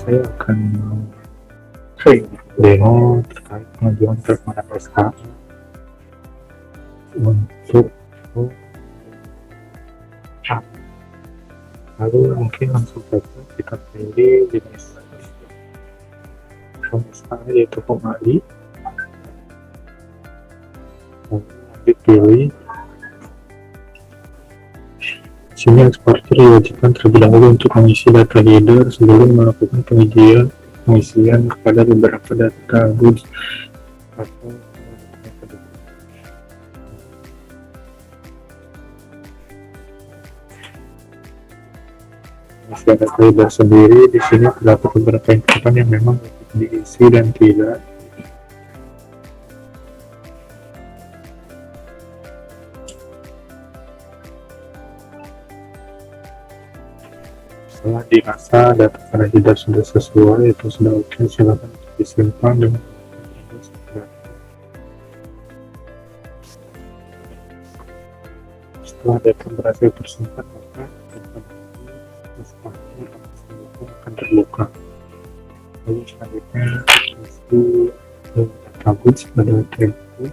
saya akan demo terkait pengajuan permohonan SK untuk lalu mungkin langsung saja kita pilih jenis SK yaitu pemali, lalu pilih sini eksportir diwajibkan terlebih dahulu untuk mengisi data header sebelum melakukan pengisian kepada beberapa data goods atau mengisi data header sendiri. Di sini terdapat beberapa inputan yang memang diisi dan tidak. Setelah dirasa data pada header sudah sesuai, itu sudah oke, silakan disimpan dengan setelah data berhasil tersimpan, maka akan terbuka. Lalu selanjutnya isi data goods pada table.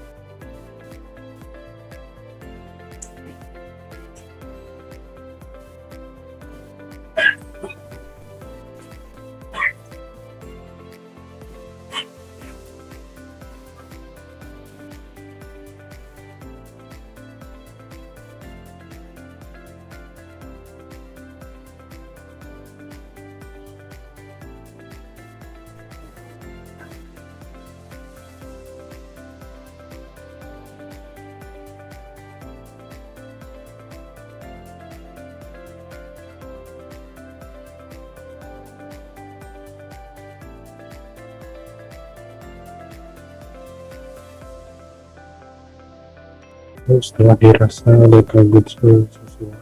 Setelah dirasa data goods sesuai,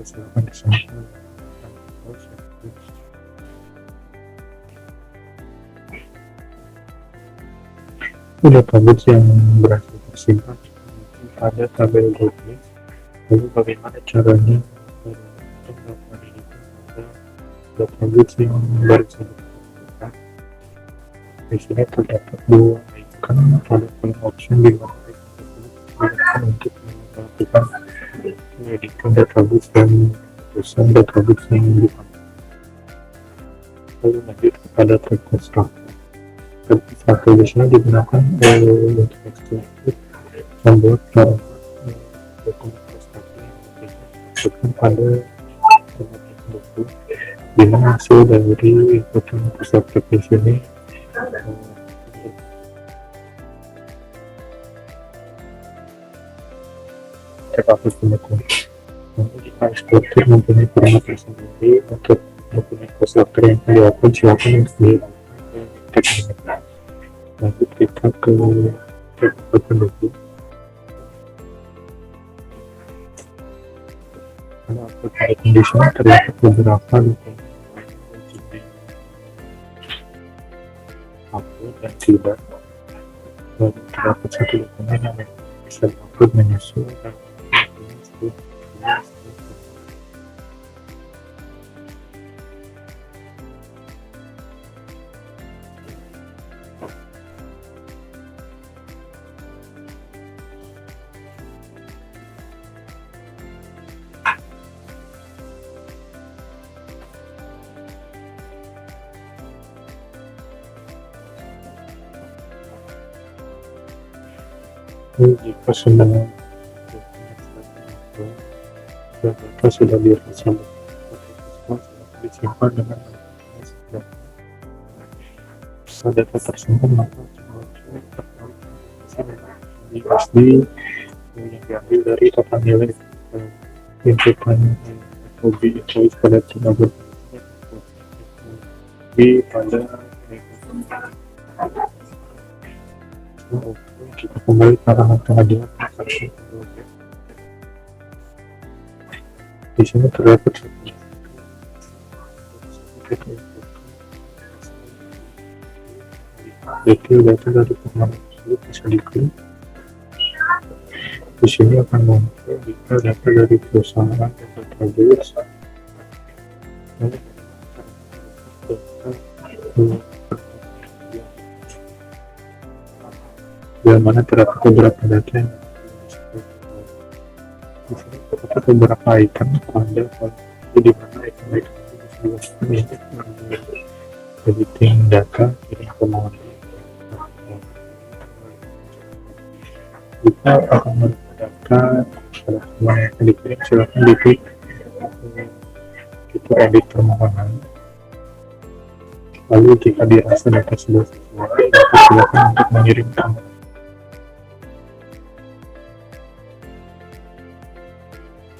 silakan disimpan. Data goods yang berhasil tersimpan pada tabel goods. Lalu bagaimana caranya untuk melakukan ini pada data goods yang baru saja tersimpan? Di sini terdapat dua icon pada kolom option di mana untuk melakukan mengeditkan data goods dan tulisan data goods yang dipakai. Lalu lanjut kepada tag constructor. Tag constructor di sini digunakan untuk ekstraktif membuat dokumen constructor yang dimasukkan pada format buku, di mana hasil dari inputan constructor di sini terdapat pendukung. Jika eksportir mempunyai parameter sendiri untuk dokumen constructor yang diupload, silakan untuk dilakukan teknik. Lanjut kita ke pendukung. Pada upload pada condition terdapat beberapa dokumen upload dan tidak. Dan terdapat satu dokumen yang bisa diupload menyusul dan jika sudah data sudah dirasa disimpan dengan setelah data tersimpan, maka di SD yang diambil dari total nilai inputan hobi invoice pada tabel pada kita kembali ke halaman pengajuan transaksi. Di sini terdapat detail data dari pengajuan tersebut bisa diklik. Di sini akan muncul jika data dari perusahaan dan data goods. yang mana terdapat beberapa data yang di sini terdapat beberapa item pada posisi di mana item-item itu bisa editing data kirim ke mode. Jika akan mendapatkan pada semua yang dikirim, silakan diklik itu edit permohonan. Lalu jika dirasa data sudah sesuai, maka silakan untuk mengirimkan.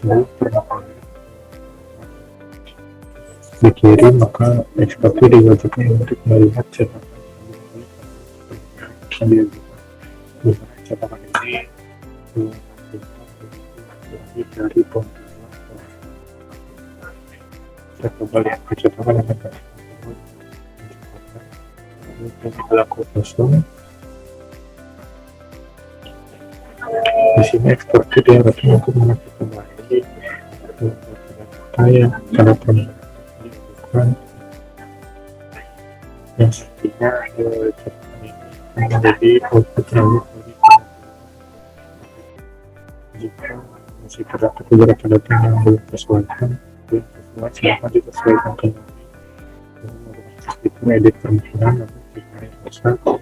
Lalu permohonan dikirim, maka eksportir diwajibkan untuk melihat catatan yang diajukan. Catatan ini dari pembuat. Kita coba lihat catatan yang ada. Kita lakukan kosong. Di sini eksportir diharapkan untuk mengaktifkan kembali data yang pada permohonan yang sepertinya catatan ini akan menjadi output lalu jika masih terdapat beberapa data yang belum sesuai, silakan disesuaikan kembali. Sistem edit permohonan lalu jika dirasa data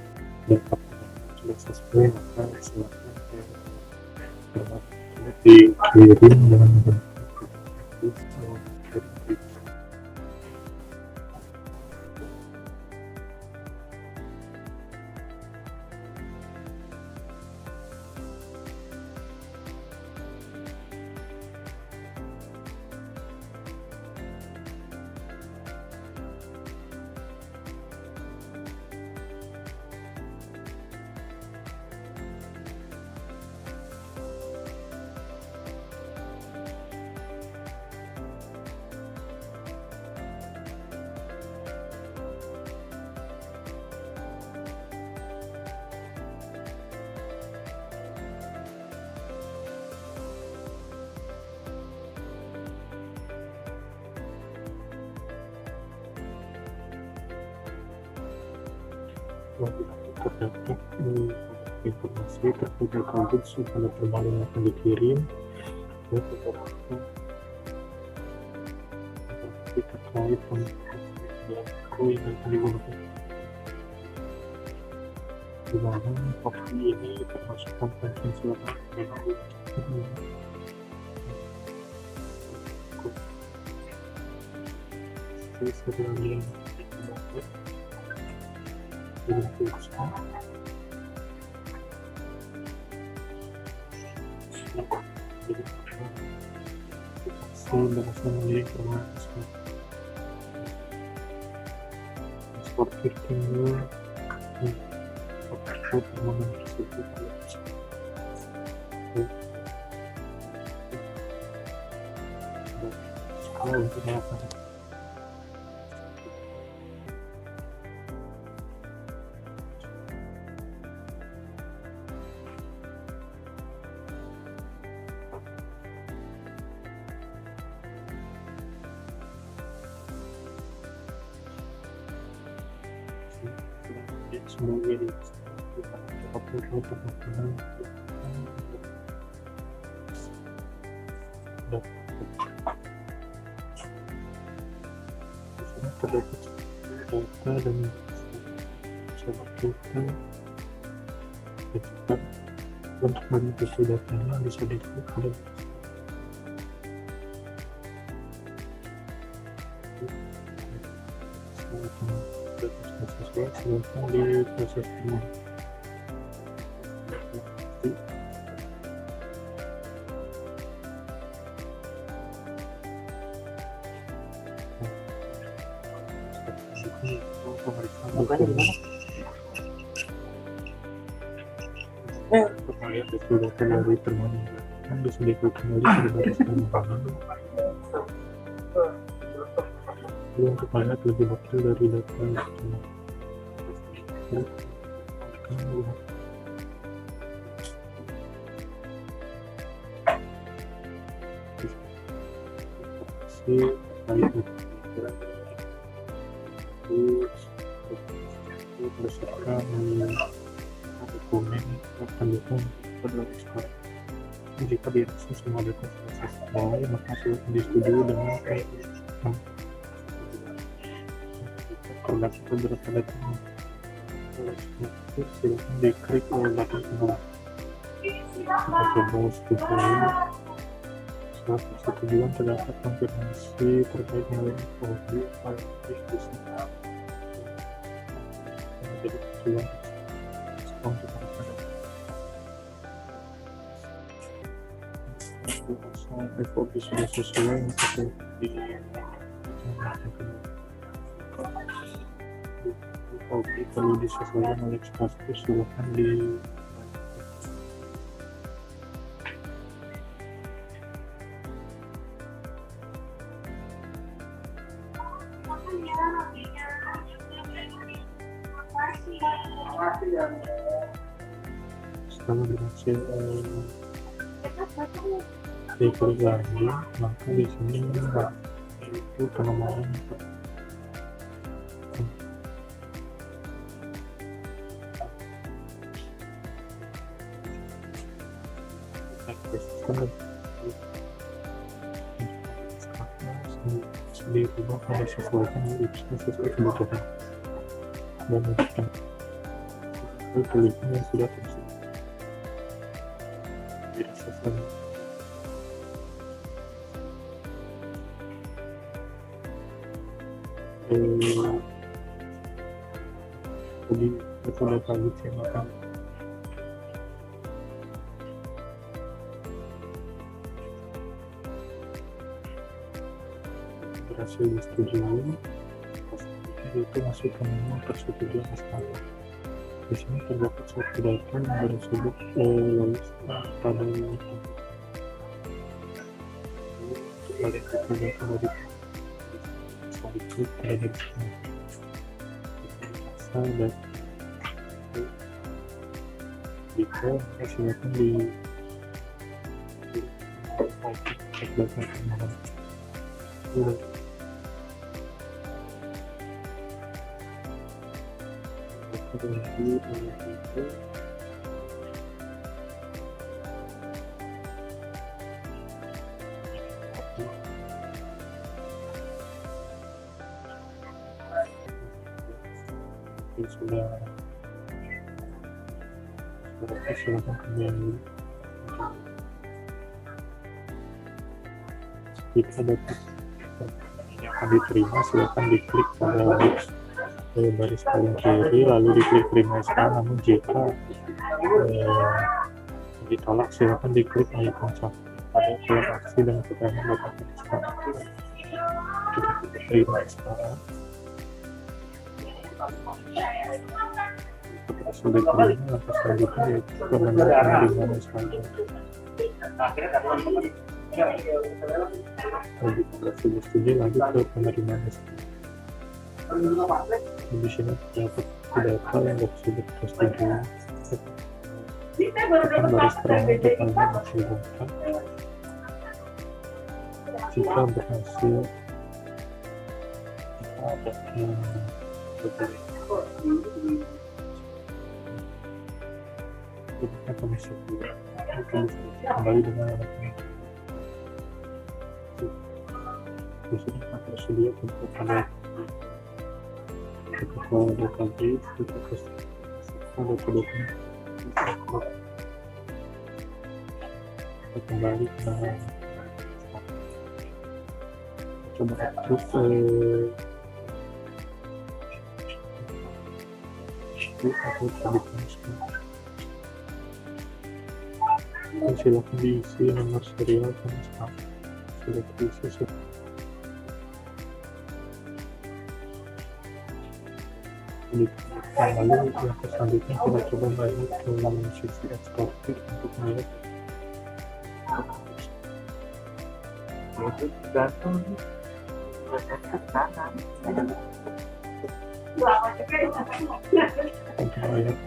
sudah sesuai, maka silakan dikirim dengan bentuk terdapat informasi terkait data goods pada permohonan yang akan dikirim, dan terkait pelaku yang akan digunakan. Di mana kopi ini termasuk komponen selama yang eksportir tinggal permohonan tersebut untuk melakukan sebagai permohonan terdapat data dan seperti untuk manipulasi datanya bisa diklik pada silakan di proses ini. Pemilihan data dari permohonan bisa diklik kembali pada baris permohonan. Untuk melihat lebih detail dari data berdasarkan dokumen pendukung kedua ekspor. Jika dirasa semua dokumen sudah sesuai, maka silakan disetujui dengan terdapat beberapa data itu silakan diklik button penuh. Kita coba setujui. Setelah persetujuan terdapat konfirmasi terkait nilai FOB file disk menjadi tujuan respon kita pada FOB sudah sesuai maka di FOB perlu disesuaikan oleh eksportir silakan di setelah berhasil diklik lagi, maka di sini itu penomoran dirubah pada sesuaikan sesuai kebutuhan dan untuk tulisan yang sudah tersedia dirasakan jadi itu udah bagus ya, maka berhasil disetujui. Itu masuk ke menu persetujuan SKP. Di sini terdapat suatu data yang tersebut lolos pada untuk balik ke data dari diklik pada sini dan jika silakan di data pemohon sudah silakan kembali. Jika dapat yang akan diterima, silakan diklik pada baris paling kiri lalu diklik terima SK. Namun jika ditolak, silakan diklik icon submit pada surat aksi dan keterangan dapat SK. Kita terima SK. Setelah sudah terima, langkah selanjutnya yaitu penerimaan SK. Jika sudah setuju, lanjut ke penerimaan SK. Di sini terdapat data yang tersebut tersedia. Tekan baris terang totalnya masih lengkap. Jika berhasil, jika ada yang berbeda, kita komisi kembali dengan alatnya. Di sini tersedia untuk ada database, kita ada dokumen, kita kembali ke coba terus atau silakan diisi nomor serial dan stamp sudah diisi. Lalu yang selanjutnya kita coba balik ke sisi eksportir untuk melihat untuk melihat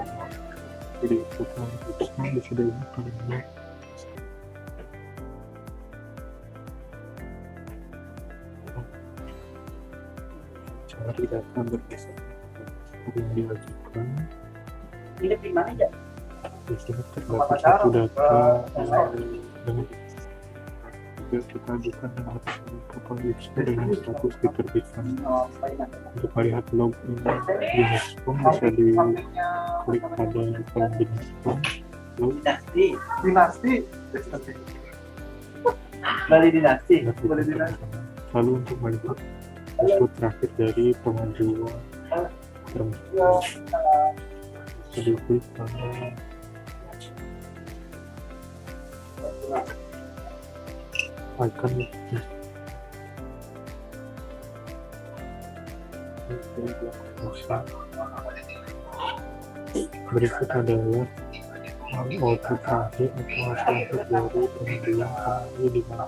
jadi ukuran di sudah ini paling cari data berdasarkan yang diajukan. Ini di mana ya? Di sini terdapat satu data dengan juga kita ajukan dengan kapal Expo dengan status diterbitkan. Untuk melihat login Unesco bisa diklik pada ikon Unesco. Dinasti. Bali dinasti. Lalu untuk melihat hasil terakhir dari pengajuan termasuk bisa diklik pada icon berikut adalah output terakhir atau hasil dari pengambilan kami di mana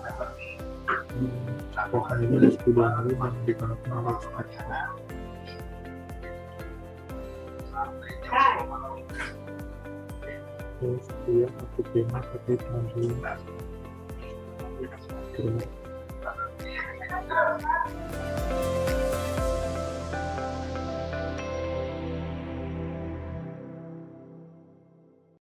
bahkan ini sudah dan digunakan oleh startup. Terus dia aku terima terkait pengajuan. Terima kasih.